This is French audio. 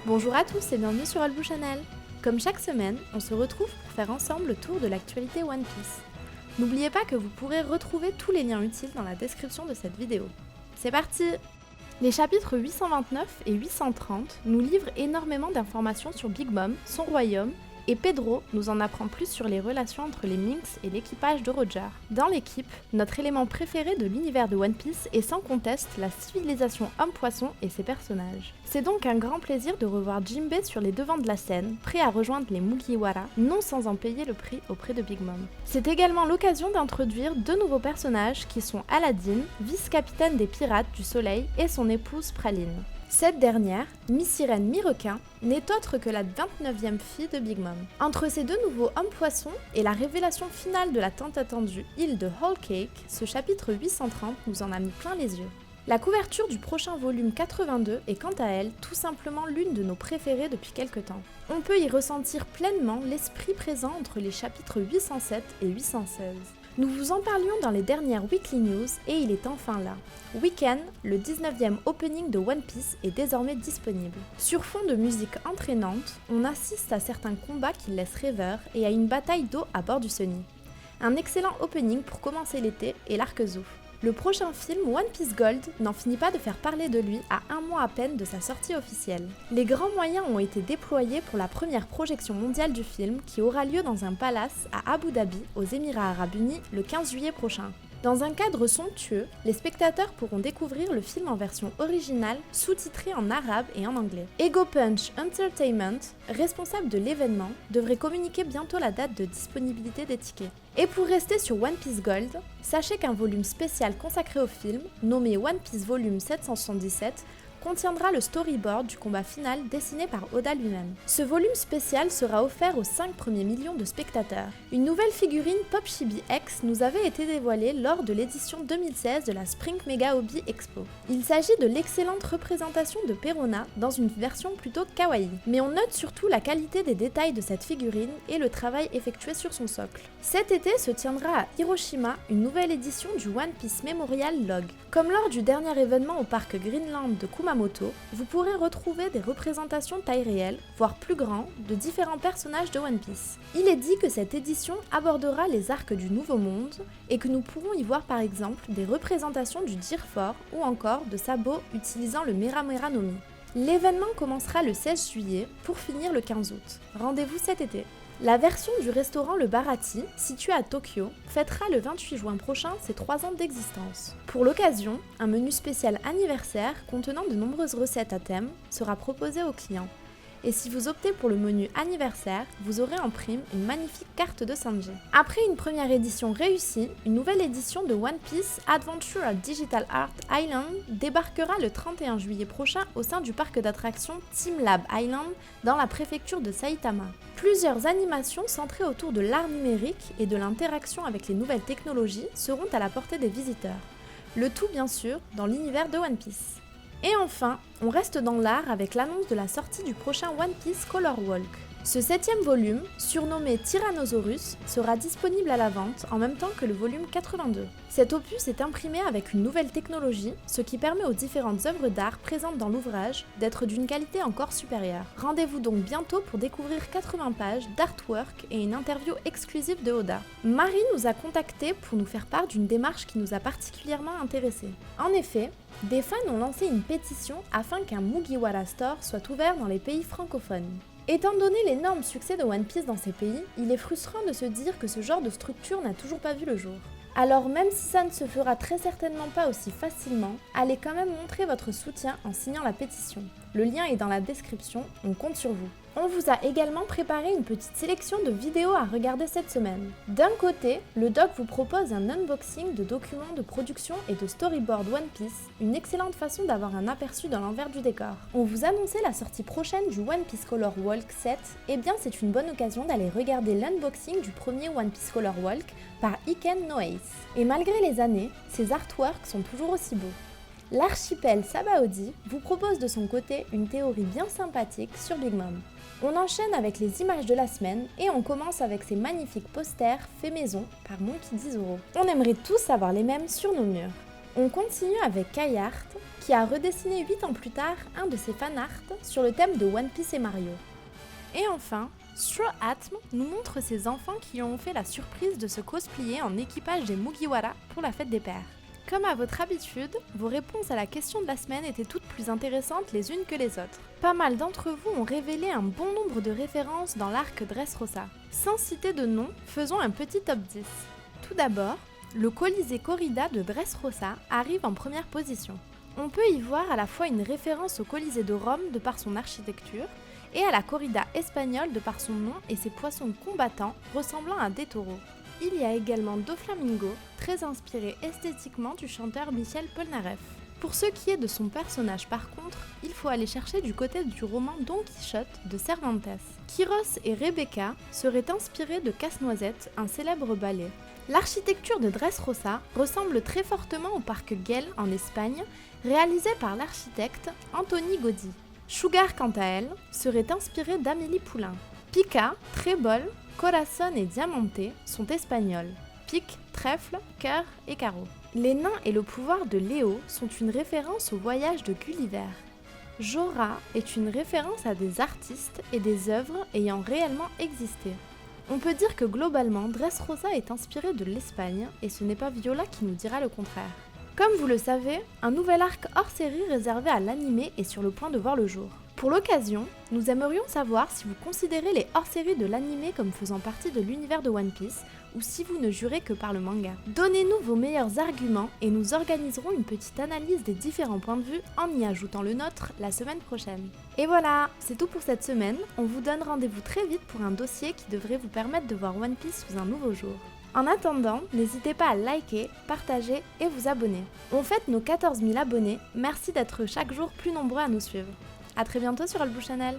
Bonjour à tous et bienvenue sur Olbou Channel. Comme chaque semaine, on se retrouve pour faire ensemble le tour de l'actualité One Piece. N'oubliez pas que vous pourrez retrouver tous les liens utiles dans la description de cette vidéo. C'est parti! Les chapitres 829 et 830 nous livrent énormément d'informations sur Big Mom, son royaume, et Pedro nous en apprend plus sur les relations entre les Minks et l'équipage de Roger. Dans l'équipe, notre élément préféré de l'univers de One Piece est sans conteste la civilisation homme-poisson et ses personnages. C'est donc un grand plaisir de revoir Jinbei sur les devants de la scène, prêt à rejoindre les Mugiwara, non sans en payer le prix auprès de Big Mom. C'est également l'occasion d'introduire deux nouveaux personnages qui sont Aladdin, vice-capitaine des pirates du soleil, et son épouse Praline. Cette dernière, Mi-Sirène Mi-Requin, n'est autre que la 29e fille de Big Mom. Entre ces deux nouveaux hommes-poissons et la révélation finale de la tant attendue île de Whole Cake, ce chapitre 830 nous en a mis plein les yeux. La couverture du prochain volume 82 est quant à elle tout simplement l'une de nos préférées depuis quelque temps. On peut y ressentir pleinement l'esprit présent entre les chapitres 807 et 816. Nous vous en parlions dans les dernières Weekly News et il est enfin là. Weekend, le 19e opening de One Piece est désormais disponible. Sur fond de musique entraînante, on assiste à certains combats qui laissent rêveur et à une bataille d'eau à bord du Sunny. Un excellent opening pour commencer l'été et l'arc Zou. Le prochain film, One Piece Gold, n'en finit pas de faire parler de lui à un mois à peine de sa sortie officielle. Les grands moyens ont été déployés pour la première projection mondiale du film qui aura lieu dans un palace à Abu Dhabi, aux Émirats Arabes Unis, le 15 juillet prochain. Dans un cadre somptueux, les spectateurs pourront découvrir le film en version originale, sous-titré en arabe et en anglais. Ego Punch Entertainment, responsable de l'événement, devrait communiquer bientôt la date de disponibilité des tickets. Et pour rester sur One Piece Gold, sachez qu'un volume spécial consacré au film, nommé One Piece Volume 777, contiendra le storyboard du combat final dessiné par Oda lui-même. Ce volume spécial sera offert aux 5 premiers millions de spectateurs. Une nouvelle figurine Pop Chibi X nous avait été dévoilée lors de l'édition 2016 de la Spring Mega Hobby Expo. Il s'agit de l'excellente représentation de Perona dans une version plutôt kawaii. Mais on note surtout la qualité des détails de cette figurine et le travail effectué sur son socle. Cet été se tiendra à Hiroshima une nouvelle édition du One Piece Memorial Log. Comme lors du dernier événement au parc Greenland de Kumamoto, vous pourrez retrouver des représentations taille réelle, voire plus grand, de différents personnages de One Piece. Il est dit que cette édition abordera les arcs du Nouveau Monde et que nous pourrons y voir par exemple des représentations du Gear-4 ou encore de Sabo utilisant le Mera Mera no Mi. L'événement commencera le 16 juillet pour finir le 15 août. Rendez-vous cet été. La version du restaurant Le Barati, situé à Tokyo, fêtera le 28 juin prochain ses 3 ans d'existence. Pour l'occasion, un menu spécial anniversaire contenant de nombreuses recettes à thème sera proposé aux clients. Et si vous optez pour le menu anniversaire, vous aurez en prime une magnifique carte de Sanji. Après une première édition réussie, une nouvelle édition de One Piece Adventure at Digital Art Island débarquera le 31 juillet prochain au sein du parc d'attractions Team Lab Island dans la préfecture de Saitama. Plusieurs animations centrées autour de l'art numérique et de l'interaction avec les nouvelles technologies seront à la portée des visiteurs. Le tout bien sûr dans l'univers de One Piece. Et enfin, on reste dans l'art avec l'annonce de la sortie du prochain One Piece Color Walk. Ce 7e volume, surnommé Tyrannosaurus, sera disponible à la vente en même temps que le volume 82. Cet opus est imprimé avec une nouvelle technologie, ce qui permet aux différentes œuvres d'art présentes dans l'ouvrage d'être d'une qualité encore supérieure. Rendez-vous donc bientôt pour découvrir 80 pages d'artwork et une interview exclusive de Oda. Marie nous a contactés pour nous faire part d'une démarche qui nous a particulièrement intéressés. En effet, des fans ont lancé une pétition afin qu'un Mugiwara Store soit ouvert dans les pays francophones. Étant donné l'énorme succès de One Piece dans ces pays, il est frustrant de se dire que ce genre de structure n'a toujours pas vu le jour. Alors même si ça ne se fera très certainement pas aussi facilement, allez quand même montrer votre soutien en signant la pétition. Le lien est dans la description, on compte sur vous. On vous a également préparé une petite sélection de vidéos à regarder cette semaine. D'un côté, le doc vous propose un unboxing de documents de production et de storyboard One Piece, une excellente façon d'avoir un aperçu de l'envers du décor. On vous annonçait la sortie prochaine du One Piece Color Walk 7, et bien c'est une bonne occasion d'aller regarder l'unboxing du premier One Piece Color Walk par Iken no Ace. Et malgré les années, ces artworks sont toujours aussi beaux. L'archipel Sabaody vous propose de son côté une théorie bien sympathique sur Big Mom. On enchaîne avec les images de la semaine et on commence avec ces magnifiques posters faits maison par Monkey D. Zoro. On aimerait tous avoir les mêmes sur nos murs. On continue avec Kai Art, qui a redessiné 8 ans plus tard un de ses fanarts sur le thème de One Piece et Mario. Et enfin, Straw Hatm nous montre ses enfants qui ont fait la surprise de se cosplayer en équipage des Mugiwara pour la fête des pères. Comme à votre habitude, vos réponses à la question de la semaine étaient toutes plus intéressantes les unes que les autres. Pas mal d'entre vous ont révélé un bon nombre de références dans l'arc Dressrosa. Sans citer de nom, faisons un petit top 10. Tout d'abord, le Colisée Corrida de Dressrosa arrive en première position. On peut y voir à la fois une référence au Colisée de Rome de par son architecture, et à la corrida espagnole de par son nom et ses poissons combattants ressemblant à des taureaux. Il y a également Doflamingo, très inspiré esthétiquement du chanteur Michel Polnareff. Pour ce qui est de son personnage par contre, il faut aller chercher du côté du roman Don Quichotte de Cervantes. Quiros et Rebecca seraient inspirés de Casse-Noisette, un célèbre ballet. L'architecture de Dressrosa ressemble très fortement au parc Güell en Espagne, réalisé par l'architecte Antoni Gaudí. Sugar, quant à elle, serait inspirée d'Amélie Poulain. Pica, Trébol, Corazon et Diamante sont espagnols. Pique, trèfle, cœur et carreau. Les nains et le pouvoir de Léo sont une référence au voyage de Gulliver. Jora est une référence à des artistes et des œuvres ayant réellement existé. On peut dire que globalement, Dressrosa est inspiré de l'Espagne et ce n'est pas Viola qui nous dira le contraire. Comme vous le savez, un nouvel arc hors-série réservé à l'anime est sur le point de voir le jour. Pour l'occasion, nous aimerions savoir si vous considérez les hors-séries de l'anime comme faisant partie de l'univers de One Piece ou si vous ne jurez que par le manga. Donnez-nous vos meilleurs arguments et nous organiserons une petite analyse des différents points de vue en y ajoutant le nôtre la semaine prochaine. Et voilà, c'est tout pour cette semaine. On vous donne rendez-vous très vite pour un dossier qui devrait vous permettre de voir One Piece sous un nouveau jour. En attendant, n'hésitez pas à liker, partager et vous abonner. On fête nos 14 000 abonnés, merci d'être chaque jour plus nombreux à nous suivre. A très bientôt sur Albou Channel.